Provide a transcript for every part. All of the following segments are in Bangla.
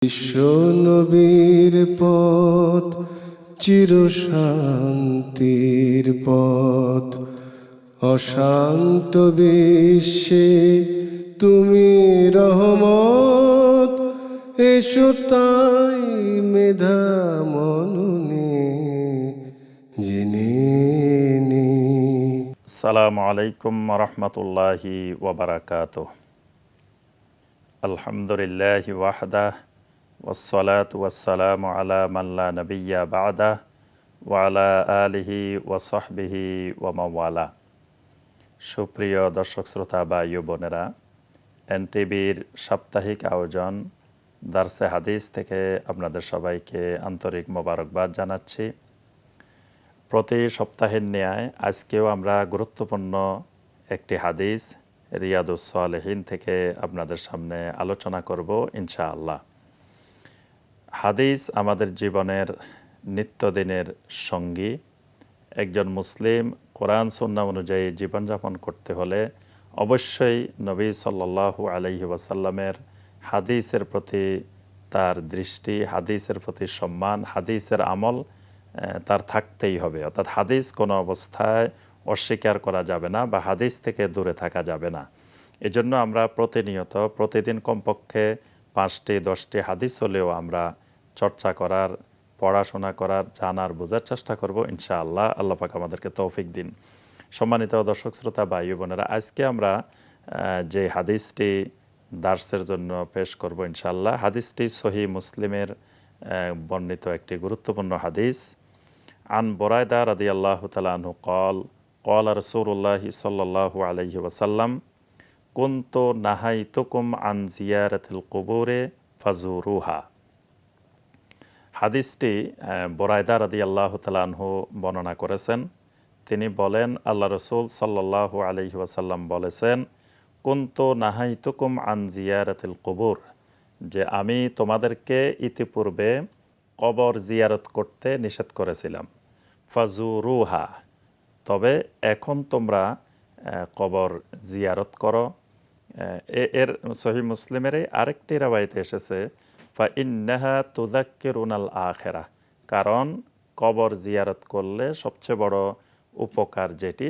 বিশ্ব নবীর পথ চিরশান্তির পথ, অশান্ত বিশ্বে তুমি রহমত। এসো তাই মেধা মননে জেনে নে। আসসালামু আলাইকুম রহমতুল্লাহি ওবরাকাতুহ। আলহামদুলিল্লাহি ওয়াহদাহ ওয়াসসালাতু ওয়াসসালামু আলা মান লা নাবিয়্যা বা'দাহ ওয়া আলা আলিহি ওয়া সাহবিহি ওয়া মাওয়ালা। সুপ্রিয় দর্শক শ্রোতা ভাই ও বোনেরা, এনটিভির সাপ্তাহিক আয়োজন দারসে হাদিস থেকে আপনাদের সবাইকে আন্তরিক মোবারকবাদ জানাচ্ছি। প্রতি সপ্তাহের ন্যায় আজকেও আমরা গুরুত্বপূর্ণ একটি হাদিস রিয়াদুস সালেহীন থেকে আপনাদের সামনে আলোচনা করব ইনশাআল্লাহ। হাদিস আমাদের জীবনের নিত্যদিনের সঙ্গী। একজন মুসলিম কোরআন সুন্নাহ অনুযায়ী জীবনযাপন করতে হলে অবশ্যই নবী সাল্লাল্লাহু আলাইহি ওয়াসাল্লামের হাদিসের প্রতি তার দৃষ্টি, হাদিসের প্রতি সম্মান, হাদিসের আমল তার থাকতেই হবে। অর্থাৎ হাদিস কোনো অবস্থায় অস্বীকার করা যাবে না বা হাদিস থেকে দূরে থাকা যাবে না। এজন্য আমরা প্রতিনিয়ত প্রতিদিন কমপক্ষে 5টি 10টি হাদিস হলেও আমরা চর্চা করার, পড়াশোনা করার, জানার, বোঝার চেষ্টা করব ইনশাআল্লাহ। আল্লাহ পাক আমাদেরকে তৌফিক দিন। সম্মানিত দর্শক শ্রোতা ভাই বোনেরা, আজকে আমরা যে হাদিসটি দার্সের জন্য পেশ করব ইনশাআল্লাহ, হাদিসটি সহিহ মুসলিমের বর্ণিত একটি গুরুত্বপূর্ণ হাদিস। আন বুরায়দা রাদিয়াল্লাহু তাআলা আনহু ক্বাল ক্বালা রাসূলুল্লাহি সাল্লাল্লাহু আলাইহি ওয়াসাল্লাম কুনতু নাহাইতুকুম আন জিয়ারাতিল কুবুরে ফাজুরুহা। হাদিসটি বুরায়দা রাদিয়াল্লাহু তাআলা আনহু বর্ণনা করেছেন। তিনি বলেন, আল্লাহ রাসূল সাল্লাল্লাহু আলাইহি ওয়াসাল্লাম বলেছেন, কুনতু নাহাইতুকুম আন জিয়ারাতিল কুবুর, যে আমি তোমাদেরকে ইতিপূর্বে কবর জিয়ারত করতে নিষেধ করেছিলাম। ফাজুরুহা, তবে এখন তোমরা কবর জিয়ারত করো। এর সহিহ মুসলিমের আরেকটি রাওয়ায়াতে এসেছে, ফা ইন্নাহা তুযাক্কিরুনাল আখিরাহ, কারণ কবর জিয়ারত করলে সবচেয়ে বড় উপকার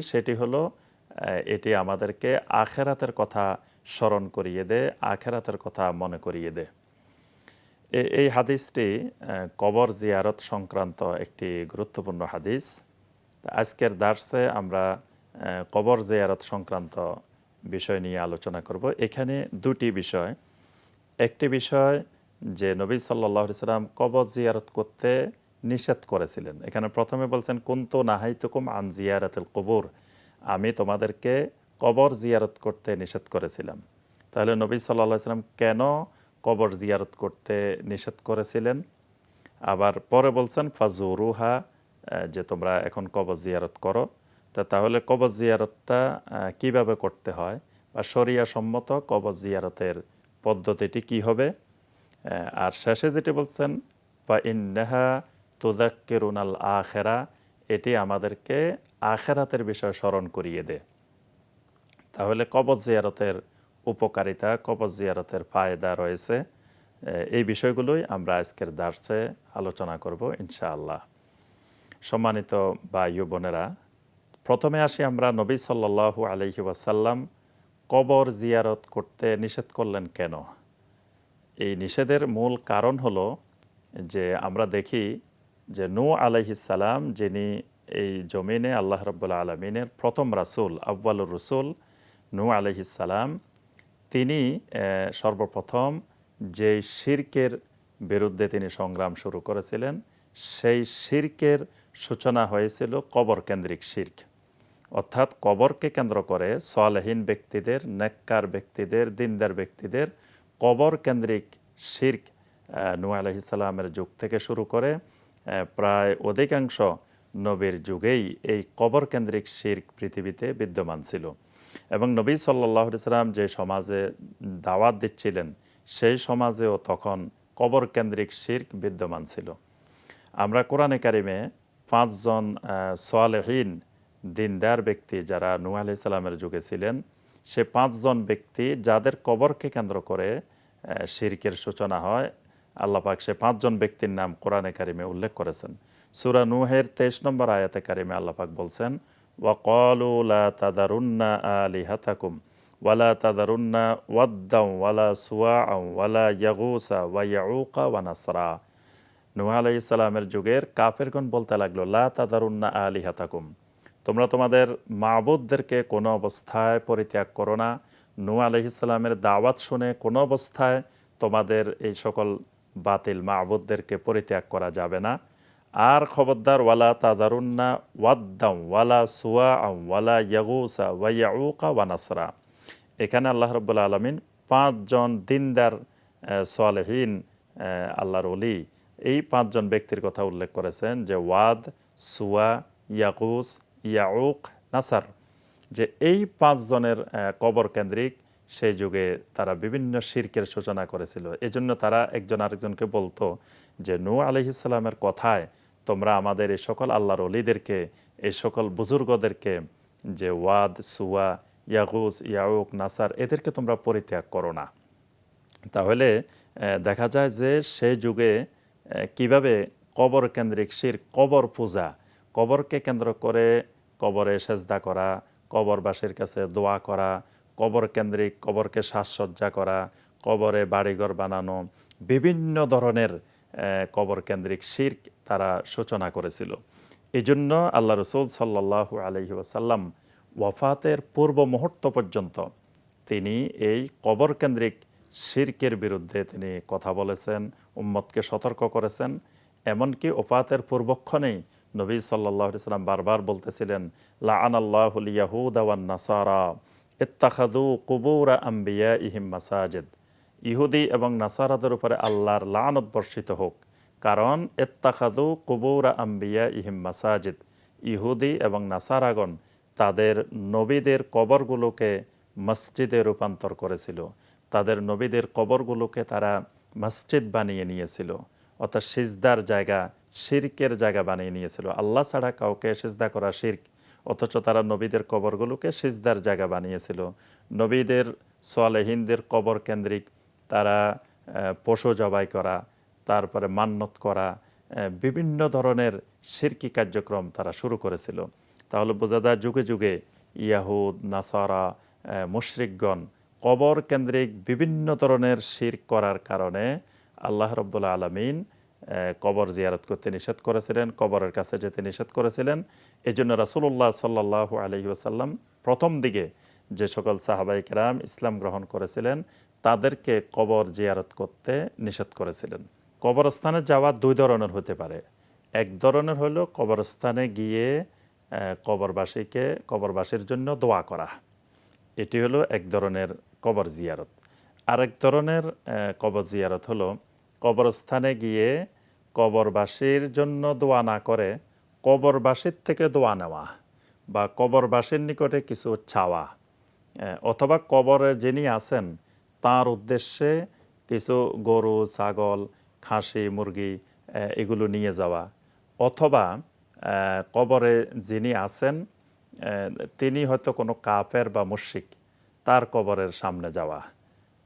সেটি হলো এটি আমাদেরকে আখিরাতের কথা স্মরণ করিয়ে দেয়, আখিরাতের কথা মনে করিয়ে দেয়। এই হাদিসটি কবর জিয়ারত সংক্রান্ত একটি গুরুত্বপূর্ণ হাদিস। আজকের দার্সে আমরা কবর জিয়ারত সংক্রান্ত বিষয় নিয়ে আলোচনা করব। এখানে দুটি বিষয়। একটি বিষয় যে নবী সাল্লাল্লাহু আলাইহি সাল্লাম কবর জিয়ারত করতে নিষেধ করেছিলেন। এখানে প্রথমে বলছেন কুনতু নাহাইতুকুম আন জিয়ারাতিল কুবুর, আমি তোমাদেরকে কবর জিয়ারত করতে নিষেধ করেছিলাম। তাহলে নবী সাল্লাল্লাহু আলাইহি সাল্লাম কেন কবর জিয়ারত করতে নিষেধ করেছিলেন? আবার পরে বলছেন ফাজুরুহা, যে তোমরা এখন কবর জিয়ারত করো। তাহলে কবর জিয়ারতটা কিভাবে করতে হয় বা শরিয়া সম্মত কবর জিয়ারতের পদ্ধতিটি কি হবে? আর শেষে যেটি বলছেন বা ইন্নাহা তুযাক্কিরুনাল আখিরা, এটি আমাদেরকে আখিরাতের বিষয় স্মরণ করিয়ে দেয়। তাহলে কবর জিয়ারতের উপকারিতা, কবর জিয়ারতের ফায়দা রয়েছে। এই বিষয়গুলোই আমরা আজকের দার্সে আলোচনা করব ইনশাআল্লাহ। সম্মানিত ভাই ও বোনেরা, প্রথমে আসি আমরা নবী সাল্লাল্লাহু আলাইহি ওয়াসাল্লাম কবর জিয়ারত করতে নিষেধ করলেন কেন? এই নিষেধের মূল কারণ হলো যে আমরা দেখি যে নূহ আলাইহিস সালাম, যিনি এই জমিনে আল্লাহ রাব্বুল আলামিনের প্রথম রাসূল, আউয়ালুর রাসূল নূহ আলাইহিস সালাম, তিনি সর্বপ্রথম যে শিরকের বিরুদ্ধে তিনি সংগ্রাম শুরু করেছিলেন, সেই শিরকের সূচনা হয়েছিল কবর কেন্দ্রিক শিরক। অর্থাৎ কবরকে কেন্দ্র করে সালেহীন ব্যক্তিদের, নেককার ব্যক্তিদের, দিনদার ব্যক্তিদের কবর কেন্দ্রিক শিরক নূহ আলাইহিস সালামের যুগ থেকে শুরু করে প্রায় অধিকাংশ নবীর যুগেই এই কবর কেন্দ্রিক শিরক পৃথিবীতে বিদ্যমান ছিল। এবং নবী সাল্লাল্লাহু আলাইহি সাল্লাম যে সমাজে দাওয়াত দিচ্ছিলেন, সেই সমাজেও তখন কবর কেন্দ্রিক শিরক বিদ্যমান ছিল। আমরা কোরআনে কারিমে 5 জন সালেহীন দিনদার ব্যক্তি যারা নূহ আলাইহিস সালামের যুগে ছিলেন, সে 5 জন ব্যক্তি যাদের কবরকে কেন্দ্র করে শিরকের সূচনা হয়, আল্লাহ পাক সে 5 জন ব্যক্তির নাম কোরআনে কারিমে উল্লেখ করেছেন। সূরা নূহের 23 নম্বর আয়াতে কারিমে আল্লাহ পাক বলছেন, ওয়াকালু লা তাদারুন্না আলিহাতাকুম ওয়ালা তাদারুন্না ওয়াদ্দাও ওয়ালা সুওয়াআও ওয়ালা ইয়াগুসা ওয়া ইয়াউকা ওয়া নাসরা। নূহ আলাইহিস সালামের যুগের কাফেরগণ বলতে লাগলো, লা তাদারুন্না আলিহাতাকুম, তোমরা তোমাদের মাবুদদেরকে কোনো অবস্থায় পরিত্যাগ করো না। নূহ আলাইহিস সালামের দাওয়াত শুনে কোনো অবস্থায় তোমাদের এই সকল বাতিল মাবুদদেরকে পরিত্যাগ করা যাবে না। আর খবরদার ওয়ালা তাদারুন্না ওয়াদ্দাও ওয়ালা সুওয়াআও ওয়ালা ইয়াগুসা ওয়া ইয়াউকা ওয়া নাসরা। এখানে আল্লাহ রাব্বুল আলামিন 5 জন দিনদার সালেহীন আল্লাহর ওলি, এই 5 জন ব্যক্তির কথা উল্লেখ করেছেন, যে ওয়াদ, সুয়া, ইয়াগুস, ইয়াউক, নাসার, যে এই 5 জনের কবর কেন্দ্রিক সেই যুগে তারা বিভিন্ন শিরকের সূচনা করেছিল। এজন্য তারা একজন আরেকজনকে বলতো যে নূহ আলাইহিস সালামের কথায় তোমরা আমাদের এই সকল আল্লাহর ওলিদেরকে, এই সকল বুজুর্গদেরকে, যে ওয়াদ, সুয়া, ইয়াগুস, ইয়াউক, নাসার, এদেরকে তোমরা পরিত্যাগ করো না। তাহলে দেখা যায় যে সেই যুগে কিভাবে কবর কেন্দ্রিক শিরক, কবর পূজা, কবরকে কেন্দ্র করে কবরে সেজদা করা, কবরবাসীর কাছে দোয়া করা, কবর কেন্দ্রিক, কবরকে সাজসজ্জা করা, কবরে বাড়িঘর বানানো, বিভিন্ন ধরনের কবর কেন্দ্রিক শিরক তারা সূচনা করেছিল। এই জন্য আল্লাহ রসুল সাল্লাল্লাহু আলাইহি ওয়াসাল্লাম ওয়াফাতের পূর্ব মুহূর্ত পর্যন্ত তিনি এই কবর কেন্দ্রিক শিরকের বিরুদ্ধে তিনি কথা বলেছেন, উম্মতকে সতর্ক করেছেন। এমনকি ওফাতের পূর্বক্ষণেই নবী সাল্লাল্লাহু আলাইহি ওয়াসাল্লাম বারবার বলতেছিলেন, লাআনাল্লাহুল ইয়াহুদা ওয়ান নাসারা ইত্তাখাযু কুবুর আম্বিয়াইহিম মাসাজিদ। ইহুদি এবং নাসারাদের উপরে আল্লাহর লানত বর্ষিত হোক, কারণ ইত্তাখাযু কুবুর আম্বিয়াইহিম মাসাজিদ, ইহুদি এবং নাসারাগণ তাদের নবীদের কবরগুলোকে মসজিদে রূপান্তর করেছিল, তাদের নবীদের কবরগুলোকে তারা মসজিদ বানিয়ে নিয়েছিল, অর্থাৎ সিজদার জায়গা, শিরকের জায়গা বানিয়ে নিয়েছিল। আল্লাহ ছাড়া কাউকে সিজদা করা শিরক, অথচ তারা নবীদের কবরগুলোকে সিজদার জায়গা বানিয়েছিল। নবীদের সালেহীনদের কবর কেন্দ্রিক তারা পশু জবাই করা, তারপরে মান্নত করা, বিভিন্ন ধরনের শিরকি কার্যক্রম তারা শুরু করেছিল। তাহলে বোঝা যায় যুগে যুগে ইয়াহুদ, নাসারা, মুশরিকগণ কবর কেন্দ্রিক বিভিন্ন ধরনের শিরক করার কারণে আল্লাহ রাব্বুল আলামিন কবর জিয়ারত করতে নিষেধ করেছিলেন, কবরের কাছে যেতে নিষেধ করেছিলেন। এই জন্য রাসূলুল্লাহ সাল্লাল্লাহু আলাইহি ওয়াসাল্লাম প্রথম দিকে যে সকল সাহাবায়ে কেরাম ইসলাম গ্রহণ করেছিলেন তাদেরকে কবর জিয়ারত করতে নিষেধ করেছিলেন। কবরস্থানে যাওয়া 2 ধরনের হতে পারে। এক ধরনের হলো কবরস্থানে গিয়ে কবরবাসীর জন্য দোয়া করা, এটি হলো এক ধরনের কবর জিয়ারত। আরেক ধরনের কবর জিয়ারত হলো কবরস্থানে গিয়ে কবরবাসীর জন্য দোয়া না করে কবরবাসীর থেকে দোয়া নেওয়া বা কবরবাসীর নিকটে কিছু চাওয়া, অথবা কবরে যিনি আছেন তার উদ্দেশ্যে কিছু গরু, ছাগল, খাসি, মুরগি এগুলো নিয়ে যাওয়া, অথবা কবরে যিনি আছেন তিনি হয়তো কোনো কাফের বা মুশরিক, তার কবরের সামনে যাওয়া।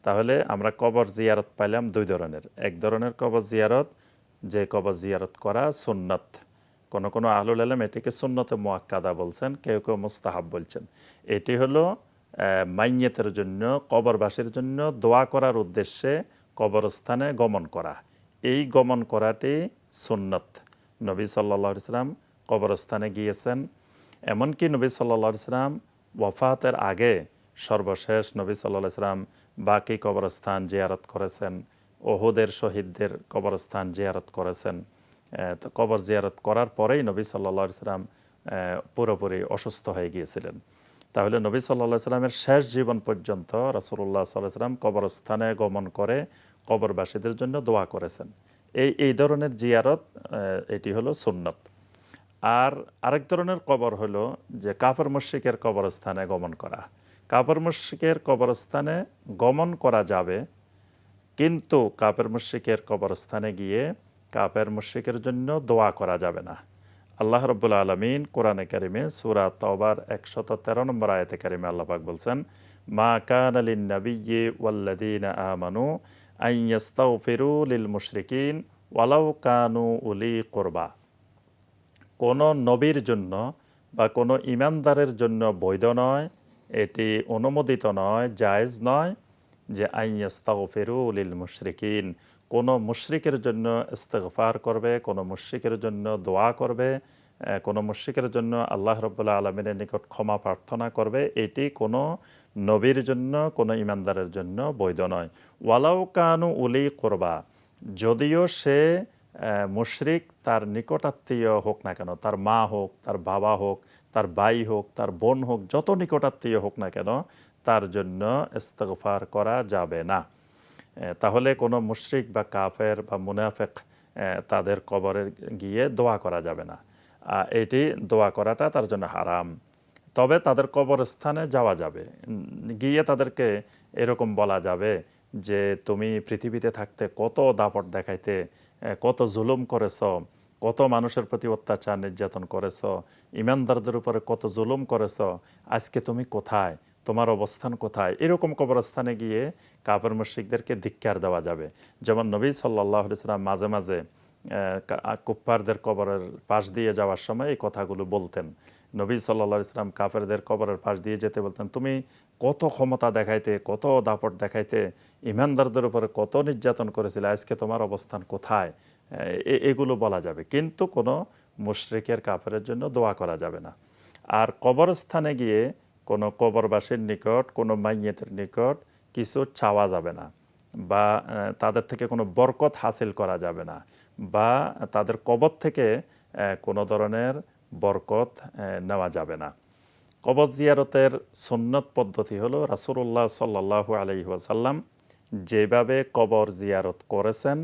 তাহলে আমরা কবর জিয়ারত পাইলাম 2 ধরনের। এক ধরনের কবর জিয়ারত, যে কবর জিয়ারত করা সুন্নত, কোনো আহলুল ইলম এটিকে সুন্নতে মুআক্কাদা বলছেন, কেউ কেউ মুস্তাহাব বলছেন। এটি হলো মাইয়্যিতের জন্য, কবরবাসীর জন্য দোয়া করার উদ্দেশ্যে কবরস্থানে গমন করা। এই গমন করাটি সুন্নত। নবী সাল্লাল্লাহু আলাইহি ওয়াসাল্লাম কবরস্থানে গিয়েছেন। এমনকি নবী সাল্লাল্লাহু আলাইহি ওয়াসাল্লাম ওয়াফাতের আগে সর্বশেষ নবী সাল্লাল্লাহু আলাইহি ওয়াসাল্লাম বাকি কবরস্থান জিয়ারত করেছেন, ওহুদের শহীদদের কবরস্থান জিয়ারত করেছেন। তো কবর জিয়ারত করার পরেই নবী সাল্লাল্লাহু আলাইহি ওয়াসাল্লাম পুরোপুরি অসুস্থ হয়ে গিয়েছিলেন। তাহলে নবী সাল্লাল্লাহু আলাইহি ওয়াসাল্লামের শেষ জীবন পর্যন্ত রাসূলুল্লাহ সাল্লাল্লাহু আলাইহি ওয়াসাল্লাম কবরস্থানে গমন করে কবরবাসীদের জন্য দোয়া করেছেন। এই ধরনের জিয়ারত, এটি হলো সুন্নত। আর আরেক ধরনের কবর হলো যে কাফের মুশরিকের কবরস্থানে গমন করা। কাফের মুশরিকের কবরস্থানে গমন করা যাবে, কিন্তু কাফের মুশরিকের কবরস্থানে গিয়ে কাফের মুশরিকের জন্য দোয়া করা যাবে না। আল্লাহ রাব্বুল আলামিন কোরআনে কারিমে সূরা তাওবার 113 নম্বর আয়াতে কারিমে আল্লাহ পাক বলছেন, মা কানা লিন নাবিয়্যি ওয়াল্লাযীনা আমানু আন ইস্তাগফিরু লিল মুশরিকিন ওয়ালাউ কানু উলি কুরবা। কোনো নবীর জন্য বা কোনো ইমানদারের জন্য বৈধ নয়, এটি অনুমোদিত নয়, জায়েজ নয় যে আন ইস্তাগফিরু লিল মুশরিকিন, কোনো মুশরিকের জন্য ইস্তিগফার করবে, কোনো মুশরিকের জন্য দোয়া করবে, কোনো মুশরিকের জন্য আল্লাহ রাব্বুল আলামিনের নিকট ক্ষমা প্রার্থনা করবে, এটি কোনো নবীর জন্য, কোনো ইমানদারের জন্য বৈধ নয়। ওয়ালাউ কানু উলি কুরবা, যদিও সে মুশরিক তার নিকটাত্মীয় হোক না কেন, তার মা হোক, তার বাবা হোক, তার ভাই হোক, তার বোন হোক, যত নিকটাত্মীয় হোক না কেন, তার জন্য ইস্তিগফার করা যাবে না। তাহলে কোনো মুশরিক বা কাফের বা মুনাফিক তাদের কবরে গিয়ে দোয়া করা যাবে না। এটি দোয়া করাটা তার জন্য হারাম। তবে তাদের কবরস্থানে যাওয়া যাবে, গিয়ে তাদেরকে এরকম বলা যাবে যে তুমি পৃথিবীতে থাকতে কত দাপট দেখাইতে, কত জুলুম করেছ, কত মানুষের প্রতি অত্যাচার নির্যাতন করেছ, ইমানদারদের উপরে কত জুলুম করেছ, আজকে তুমি কোথায়, তোমার অবস্থান কোথায়, এরকম কবরস্থানে গিয়ে কাফের মুশরিকদেরকে ধিক্কার দেওয়া যাবে। যেমন নবী সাল্লাল্লাহু আলাইহি ওয়াসাল্লাম মাঝে মাঝে কুফফারদের কবরের পাশ দিয়ে যাওয়ার সময় এই কথাগুলো বলতেন। নবী সাল্লাল্লাহু আলাইহি ওয়াসাল্লাম কাফেরদের কবরের পাশ দিয়ে যেতে বলতেন, তুমি কত ক্ষমতা দেখাইতে, কত দাপট দেখাইতে, ইমানদারদের উপরে কত নির্যাতন করেছিলে, আজকে তোমার অবস্থান কোথায়, এগুলো বলা যাবে। কিন্তু কোনো মুশরিকের কাফেরের জন্য দোয়া করা যাবে না। আর কবরস্থানে গিয়ে কোনো কবরবাসীর নিকট, কোনো মাইয়েতের নিকট কিছু চাওয়া যাবে না, বা তাদের থেকে কোনো বরকত হাসিল করা যাবে না, বা তাদের কবর থেকে কোনো ধরনের বরকত নেওয়া যাবে না। কবর জিয়ারতের সুন্নত পদ্ধতি হলো রাসূলুল্লাহ সাল্লাল্লাহু আলাইহি ওয়াসাল্লাম যেভাবে কবর জিয়ারত করেছেন,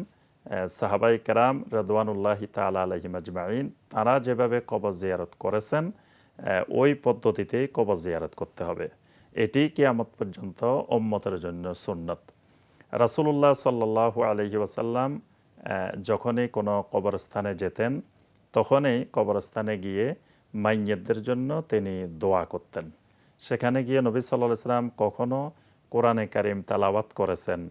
সাহাবাই কেরাম রিদওয়ানুল্লাহি তাআলা আলাইহিম আজমাইন তারা যেভাবে কবর জিয়ারত করেছেন, ওই পদ্ধতিতেই কবর জিয়ারত করতে হবে। এটি কিয়ামত পর্যন্ত উম্মতের জন্য সুন্নত। রাসূলুল্লাহ সাল্লাল্লাহু আলাইহি ওয়াসাল্লাম যখনই কোনো কবরস্থানে যেতেন, তখনই কবরস্থানে গিয়ে মাইয়্যিতদের জন্য তিনি দোয়া করতেন। সেখানে গিয়ে নবী সাল্লাল্লাহু আলাইহি ওয়াসাল্লাম কখনো কোরআনে কারিম তেলাওয়াত করেছেন,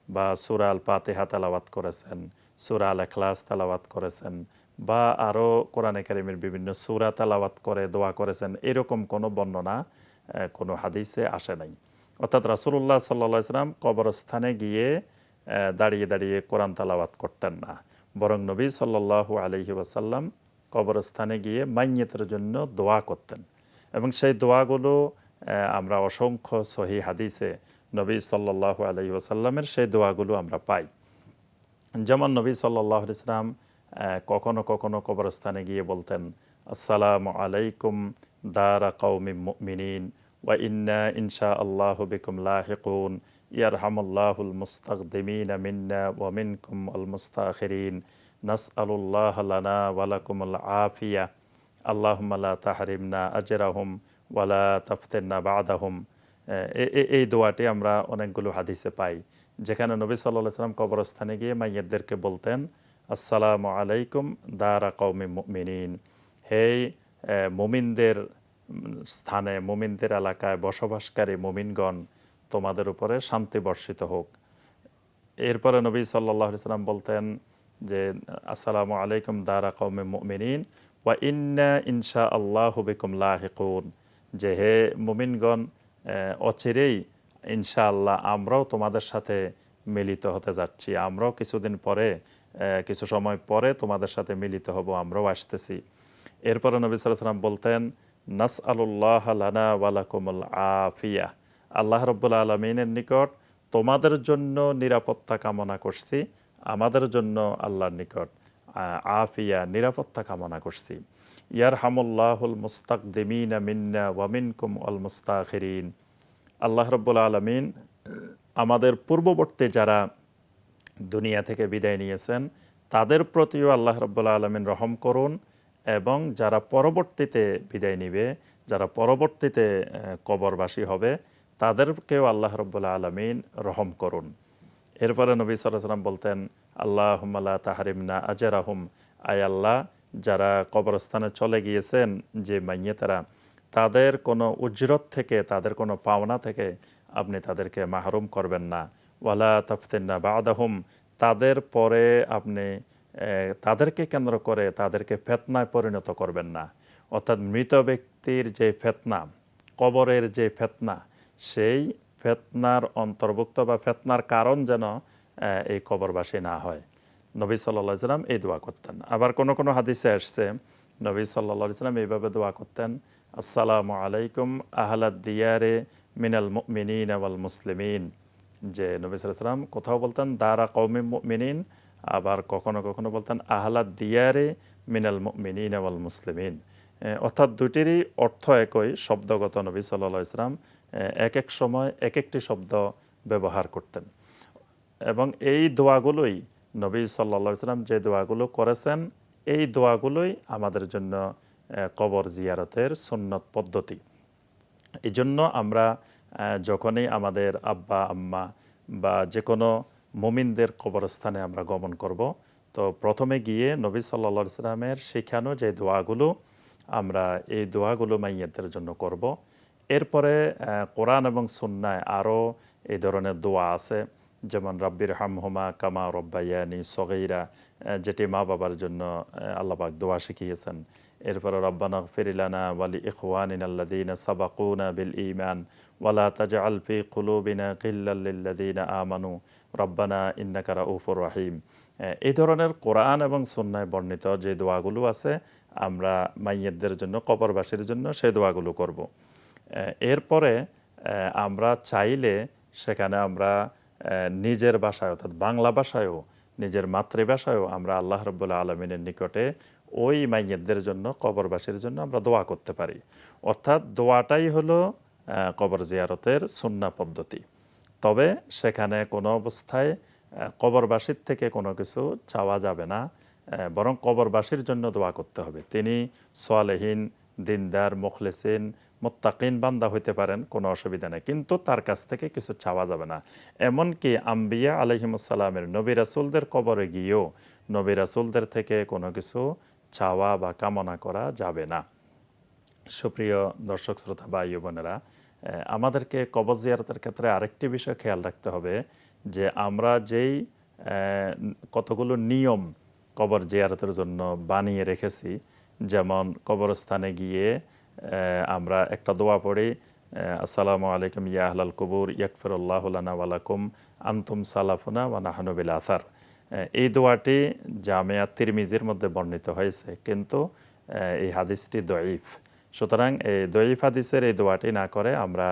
বা সূরা আল ফাতিহা তেলাওয়াত করেছেন, সূরা আল ইখলাস তেলাওয়াত করেছেন, বা আরও কোরআনে কারিমের বিভিন্ন সূরা তেলাওয়াত করে দোয়া করেছেন, এরকম কোনো বর্ণনা কোনো হাদিসে আসে নাই। অর্থাৎ রাসূলুল্লাহ সাল্লাল্লাহু আলাইহি ওয়াসাল্লাম কবরস্থানে গিয়ে দাঁড়িয়ে দাঁড়িয়ে কোরআন তেলাওয়াত করতেন না, বরং নবী সাল্লাল্লাহু আলাইহি ওয়াসাল্লাম কবরস্থানে গিয়ে মাইয়্যিতের জন্য দোয়া করতেন। এবং সেই দোয়াগুলো আমরা অসংখ্য সহিহ হাদিসে নবী সাল্লাল্লাহু আলাইহি ওয়াসাল্লামের সেই দোয়াগুলো আমরা পাই। যেমন নবী সাল্লাল্লাহু আলাইহি ওয়াসাল্লাম কখনো কখনো কবরস্থানে গিয়ে বলতেন, আসসালামু আলাইকুম দারা কওমিন মুমিনিন ওয়া ইন্না ইনশাআল্লাহু বিকুম লাহিকুন ইয়ারহামুল্লাহুল মুস্তাকদিমিনা মিন্না ওয়া মিনকুম আল মুস্তাখিরিন নাসআলুল্লাহ লানা ওয়া লাকুমুল আফিয়া আল্লাহুম্মা লা তাহরিমনা আজরাহুম ওয়া লা তাফতিননা বা'দাহুম। এই দোয়াটি আমরা অনেকগুলো হাদিসে পাই, যেখানে নবী সাল্লাল্লাহু আলাইহি ওয়াসাল্লাম কবরস্থানে গিয়ে মাইয়্যিতদেরকে বলতেন, আসসালামু আলাইকুম দারা কওমিন মুমিনিন, হে মুমিনদের স্থানে, মুমিনদের এলাকায় বসবাসকারী মুমিনগণ, তোমাদের উপরে শান্তি বর্ষিত হোক। এরপরে নবী সাল্লাল্লাহু আলাইহি ওয়াসাল্লাম বলতেন যে আসসালামু আলাইকুম দারা কওমিন মুমিনিন ওয়া ইন্না ইনশাআল্লাহু বিকুম লাহিকুন, যে হে মুমিনগণ, অচিরেই ইনশাআল্লাহ আমরাও তোমাদের সাথে মিলিত হতে যাচ্ছি, আমরাও কিছুদিন পরে, কিছু সময় পরে তোমাদের সাথে মিলিত হব, আমরাও আসতেছি। এরপরে নবী সাল্লাল্লাহু আলাইহি ওয়াসাল্লাম বলতেন, নাসআলুল্লাহ লানা ওয়া লাকুমুল আফিয়া, আল্লাহ রাব্বুল আলামিনের নিকট তোমাদের জন্য নিরাপত্তা কামনা করছি, আমাদের জন্য আল্লাহর নিকট আফিয়া নিরাপত্তা কামনা করছি। ইয়ারহামুল্লাহুল মুস্তাকদিমিনা মিন্না ওয়া মিনকুম আল মুস্তাখিরিন, আল্লাহ রাব্বুল আলামিন আমাদের পূর্ববর্তী যারা দুনিয়া থেকে বিদায় নিয়েছেন তাদের প্রতিও আল্লাহ রাব্বুল আলামিন রহম করুন, এবং যারা পরবর্তীতে বিদায় নিবে, যারা পরবর্তীতে কবরবাসী হবে, তাদেরকেও আল্লাহ রাব্বুল আলামিন রহম করুন। এরপরে নবী সাল্লাল্লাহু আলাইহি ওয়াসাল্লাম বলতেন, আল্লাহুম্মা লা তাহরিমনা আজরাহুম, আয় আল্লাহ, যারা কবরস্থানে চলে গিয়েছেন যে মাইয়্যিতেরা, তাদের কোনো উজরত থেকে, তাদের কোনো পাওনা থেকে আপনি তাদেরকে মাহরুম করবেন না। ওয়ালা তাফতিন্না বাদাহুম, তাদের পরে আপনি তাদেরকে কেন্দ্র করে তাদেরকে ফেতনায় পরিণত করবেন না। অর্থাৎ মৃত ব্যক্তির যে ফেতনা, কবরের যে ফেতনা, সেই ফেতনার অন্তর্ভুক্ত বা ফেতনার কারণ যেন এই কবরবাসী না হয়। নবী সাল্লাল্লাহু আলাইহি সাল্লাম এই দোয়া করতেন। আবার কোনো কোনো হাদিসে আসছে নবী সাল্লাল্লাহু আলাইহি সাল্লাম এইভাবে দোয়া করতেন, আসসালামু আলাইকুম আহলাদ দিয়ারে মিনাল মুমিনিনা ওয়াল মুসলিমিন। যে নবী সাল্লাল্লাহু আলাইহি সাল্লাম কোথাও বলতেন দারা কওমি মুমিনিন, আবার কখনো কখনো বলতেন আহলাদ দিয়ারে মিনাল মুমিনিনা ওয়াল মুসলিমিন। অর্থাৎ দুটিরই অর্থ একই, শব্দগত নবী সাল্লাল্লাহু আলাইহি সাল্লাম এক এক সময় এক একটি শব্দ ব্যবহার করতেন। এবং এই দোয়াগুলোই নবী সাল্লাল্লাহু আলাইহি সাল্লাম যে দোয়াগুলো করেছেন, এই দোয়াগুলোই আমাদের জন্য কবর জিয়ারতের সুন্নত পদ্ধতি। এই জন্য আমরা যখনই আমাদের আব্বা আম্মা বা যে কোনো মুমিনদের কবরস্থানে আমরা গমন করব, তো প্রথমে গিয়ে নবী সাল্লাল্লাহু আলাইহি সাল্লামের শেখানো যে দোয়াগুলো, আমরা এই দোয়াগুলো মাইয়াতদের জন্য করব। এরপরে কোরআন এবং সুন্নায় আরও এই ধরনের দোয়া আছে, যেমন রাব্বির হামহুমা কামা রব্বায়ানি সগীরা, যেটি মা বাবার জন্য আল্লাহ পাক দোয়া শিখিয়েছেন। এরপরে রব্বানা গফির লানা ওয়ালি ইখওয়ানিনা আল্লাযীনা সাবাকুনা বিল ঈমান ওয়ালা তাজআল ফি কুলুবিনা গিল্লাল লিল্লাযীনা আমানু রব্বানা ইন্নাকা রাউফুর রহিম। এই ধরনের কোরআন এবং সুন্নায় বর্ণিত যে দোয়াগুলো আছে, আমরা মাইয়াতদের জন্য, কবরবাসীর জন্য সেই দোয়াগুলো করব। এরপরে আমরা চাইলে সেখানে আমরা নিজের ভাষায় অর্থাৎ বাংলা ভাষায়ও, নিজের মাতৃভাষায়ও আমরা আল্লাহ রাব্বুল আলামিনের নিকটে ওই মাইয়াতদের জন্য, কবরবাসীর জন্য আমরা দোয়া করতে পারি। অর্থাৎ দোয়াটাই হলো কবর জিয়ারতের সুন্নাহ পদ্ধতি। তবে সেখানে কোনো অবস্থায় কবরবাসীর থেকে কোনো কিছু চাওয়া যাবে না, বরং কবরবাসীর জন্য দোয়া করতে হবে। তিনি সালেহীন, দিনদার, মুখলিসিন, মুত্তাকিন বান্দা হইতে পারেন, কোনো অসুবিধা নেই, কিন্তু তার কাছ থেকে কিছু চাওয়া যাবে না। এমনকি আম্বিয়া আলাইহিমুসসালামের নবী রাসূলদের কবরে গিয়েও নবী রাসূলদের থেকে কোনো কিছু চাওয়া বা কামনা করা যাবে না। সুপ্রিয় দর্শক শ্রোতা ভাই ও বোনেরা, আমাদেরকে কবর জিয়ারতের ক্ষেত্রে আরেকটি বিষয় খেয়াল রাখতে হবে যে আমরা যেই কতগুলো নিয়ম কবর জিয়ারতের জন্য বানিয়ে রেখেছি, যেমন কবরস্থানে গিয়ে আমরা একটা দোয়া পড়ি, আসসালামু আলাইকুম ইয়া আহলাল কুবুর ইয়াগফিরুল্লাহু লানা ওয়া লাকুম আনতুম সালাফুনা ওয়া নাহনু বিল আথার। এই দোয়াটি জামিয়া তিরমিজির মধ্যে বর্ণিত হয়েছে, কিন্তু এই হাদিসটি দঈফ। সুতরাং এই দঈফ হাদিসের এই দোয়াটি না করে আমরা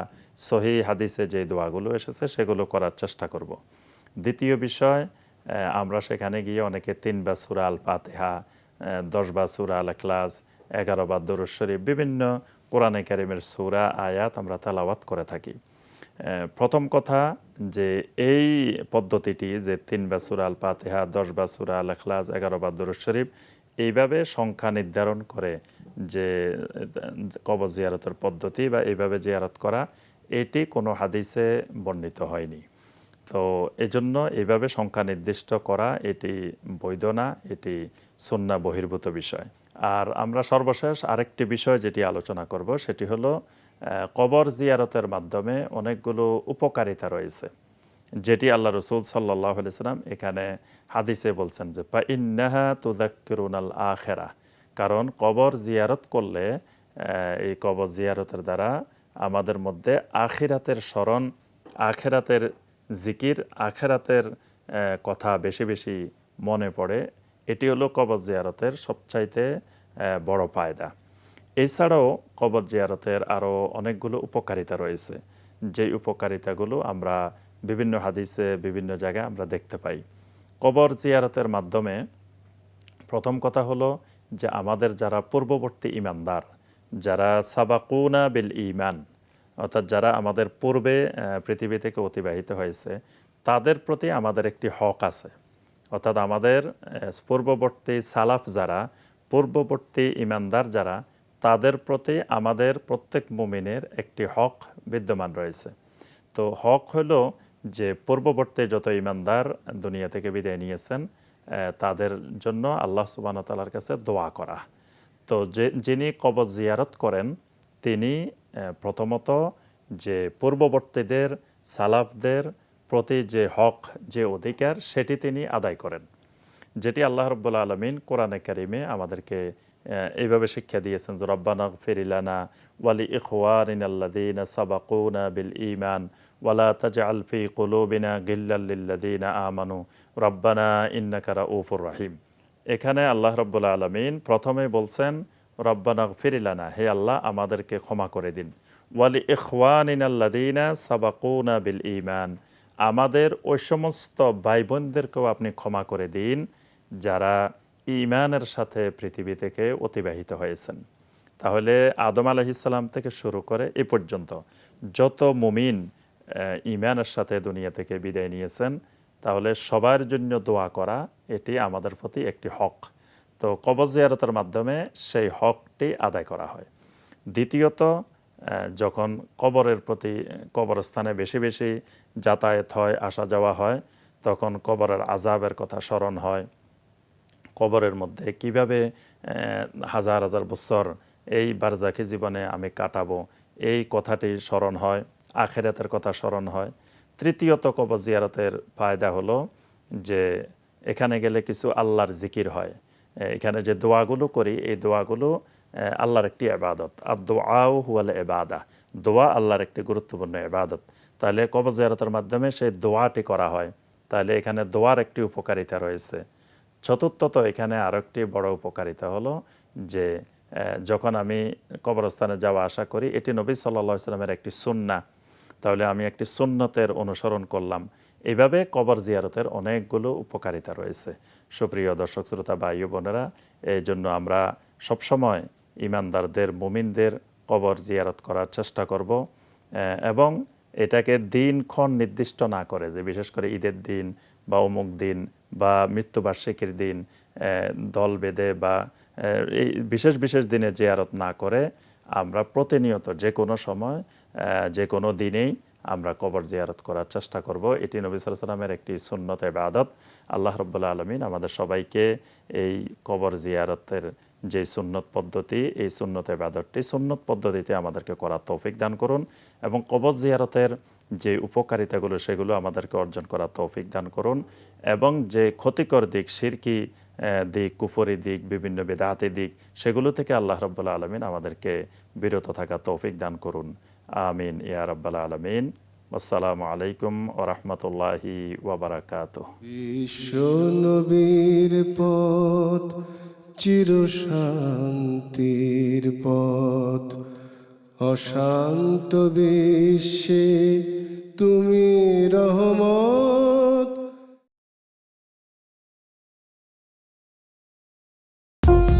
সহি হাদিসে যে দোয়াগুলো এসেছে সেগুলো করার চেষ্টা করব। দ্বিতীয় বিষয়, আমরা সেখানে গিয়ে অনেকে 3 বার সূরা আল ফাতিহা, 10 বার সূরা আল ইখলাস, 11 বার দুরূদ শরীফ, বিভিন্ন কোরআনে কারীমের সূরা আয়াত আমরা তেলাওয়াত করে থাকি। প্রথম কথা যে এই পদ্ধতিটি যে 3 বার সূরা আল ফাতিহা, 10 বার সূরা আল ইখলাস, 11 বার দুরূদ শরীফ, এইভাবে সংখ্যা নির্ধারণ করে যে কবর জিয়ারতের পদ্ধতি বা এইভাবে জিয়ারত করা, এটি কোনো হাদিসে বর্ণিত হয়নি। তো এজন্য এইভাবে সংখ্যা নির্দিষ্ট করা এটি বৈধ না, এটি সুন্নাহ বহির্ভূত বিষয়। আর আমরা সর্বশেষ আরেকটি বিষয় যেটি আলোচনা করব, সেটি হলো কবর জিয়ারতের মাধ্যমে অনেকগুলো উপকারিতা রয়েছে, যেটি আল্লাহ রসুল সাল্লাল্লাহু আলাইহি সাল্লাম এখানে হাদিসে বলছেন যে ফা ইন্নাহা তুযাক্কিরুনাল আখিরা। কারণ কবর জিয়ারত করলে, এই কবর জিয়ারতের দ্বারা আমাদের মধ্যে আখিরাতের স্মরণ, আখিরাতের জিকির, আখিরাতের কথা বেশি বেশি মনে পড়ে। এটি হলো কবর জিয়ারতের সবচাইতে বড় ফায়দা। এছাড়াও কবর জিয়ারতের আরও অনেকগুলো উপকারিতা রয়েছে, যেই উপকারিতাগুলো আমরা বিভিন্ন হাদিসে বিভিন্ন জায়গায় আমরা দেখতে পাই। কবর জিয়ারতের মাধ্যমে প্রথম কথা হলো যে আমাদের যারা পূর্ববর্তী ঈমানদার, যারা সাবাকুনা বিল ঈমান, অর্থাৎ যারা আমাদের পূর্বে পৃথিবী থেকে অতিবাহিত হয়েছে, তাদের প্রতি আমাদের একটি হক আছে। অর্থাৎ আমাদের পূর্ববর্তী সালাফ যারা, পূর্ববর্তী ঈমানদার যারা, তাদের প্রতি আমাদের প্রত্যেক মুমিনের একটি হক বিদ্যমান রয়েছে। তো হক হলো যে পূর্ববর্তী যত ঈমানদার দুনিয়া থেকে বিদায় নিয়েছেন, তাদের জন্য আল্লাহ সুবহানাহু ওয়া তাআলার কাছে দোয়া করা। তো যিনি কবর জিয়ারত করেন, তিনি প্রথমত যে পূর্ববর্তীদের, সালাফদের প্রতি যে হক, যে অধিকার, সেটি তিনি আদায় করেন, যেটি আল্লাহ রাব্বুল আলামিন কোরআনে কারিমে আমাদেরকে এইভাবে শিক্ষা দিয়েছেন যে রব্বানা গফির লানা ওয়ালি ইখওয়ানিনাল্লাযীনা সাবাকুনা বিল ঈমান ওয়ালা তাজআল ফি কুলুবিনা গিল্লাল লিল্লাযীনা আমানু রব্বানা ইন্নাকা রাউফুর রাহিম। এখানে আল্লাহ রাব্বুল আলামিন প্রথমে বলছেন রব্বানা গফির লানা, হে আল্লাহ আমাদেরকে ক্ষমা করে দিন, ওয়ালি ইখওয়ানিনাল্লাযীনা সাবাকুনা বিল ঈমান, আমাদের ওই সমস্ত ভাই বোনদেরকেও আপনি ক্ষমা করে দিন যারা ঈমানের সাথে পৃথিবী থেকে অতিবাহিত হয়েছেন। তাহলে আদম আলাইহিসসালাম থেকে শুরু করে এ পর্যন্ত যত মুমিন ঈমানের সাথে দুনিয়া থেকে বিদায় নিয়েছেন, তাহলে সবার জন্য দোয়া করা এটি আমাদের প্রতি একটি হক। তো কবর জিয়ারতের মাধ্যমে সেই হকটি আদায় করা হয়। দ্বিতীয়ত, যখন কবরের প্রতি, কবরস্থানে বেশি বেশি যাতায়াত হয়, আসা যাওয়া হয়, তখন কবরের আযাবের কথা স্মরণ হয়। কবরের মধ্যে কিভাবে হাজার হাজার বছর এই বারজাখী জীবনে আমি কাটাবো, এই কথাটি স্মরণ হয়, আখিরাতের কথা স্মরণ হয়। তৃতীয়ত, কবর জিয়ারতের ফায়দা হলো যে এখানে গেলে কিছু আল্লাহর জিকির হয়। এখানে যে দোয়াগুলো করি, এই দোয়াগুলো আল্লাহর একটি ইবাদত। আর দোয়াও হুয়াল ইবাদা, দোয়া আল্লাহর একটি গুরুত্বপূর্ণ ইবাদত। তাহলে কবর জিয়ারতের মাধ্যমে সেই দোয়াটি করা হয়, তাহলে এখানে দোয়ার একটি উপকারিতা রয়েছে। চতুর্থত, এখানে আরও একটি বড় উপকারিতা হলো যে যখন আমি কবরস্থানে যাওয়া আসা করি, এটি নবী সাল্লাল্লাহু আলাইহি সাল্লামের একটি সুন্নাহ, তাহলে আমি একটি সুন্নতের অনুসরণ করলাম। এইভাবে কবর জিয়ারতের অনেকগুলো উপকারিতা রয়েছে। সুপ্রিয় দর্শক শ্রোতা ভাই ও বোনেরা, এই জন্য আমরা সবসময় ঈমানদারদের, মুমিনদের কবর জিয়ারত করার চেষ্টা করব, এবং এটাকে দিনক্ষণ নির্দিষ্ট না করে, যে বিশেষ করে ঈদের দিন বা অমুক দিন বা মৃত্যুবার্ষিকীর দিন দল বেঁধে বা এই বিশেষ বিশেষ দিনে জিয়ারত না করে আমরা প্রতিনিয়ত যে কোনো সময়, যে কোনো দিনেই আমরা কবর জিয়ারত করার চেষ্টা করব। এটি নবী সাল্লাল্লাহু আলাইহি ওয়াসাল্লামের একটি সুন্নত ইবাদত। আল্লাহ রাব্বুল আলামিন আমাদের সবাইকে এই কবর জিয়ারতের যে সুন্নত পদ্ধতি, এই সুন্নত ইবাদতটি সুন্নত পদ্ধতিতে আমাদেরকে করার তৌফিক দান করুন, এবং কবর জিয়ারতের যে উপকারিতাগুলো সেগুলো আমাদেরকে অর্জন করার তৌফিক দান করুন, এবং যে ক্ষতিকর দিক, শিরকি দিক, কুফরি দিক, বিভিন্ন বিদআতি দিক, সেগুলো থেকে আল্লাহ রাব্বুল আলামিন আমাদেরকে বিরত থাকার তৌফিক দান করুন। আমিন ইয়া রাব্বাল আলামিন। আসসালামু আলাইকুম ওয়া রাহমাতুল্লাহি ওয়া বারাকাতুহু। বিশ্ব নবীর পথ চিরশান্তির পথ, অশান্ত বিশ্বে তুমি রহমত,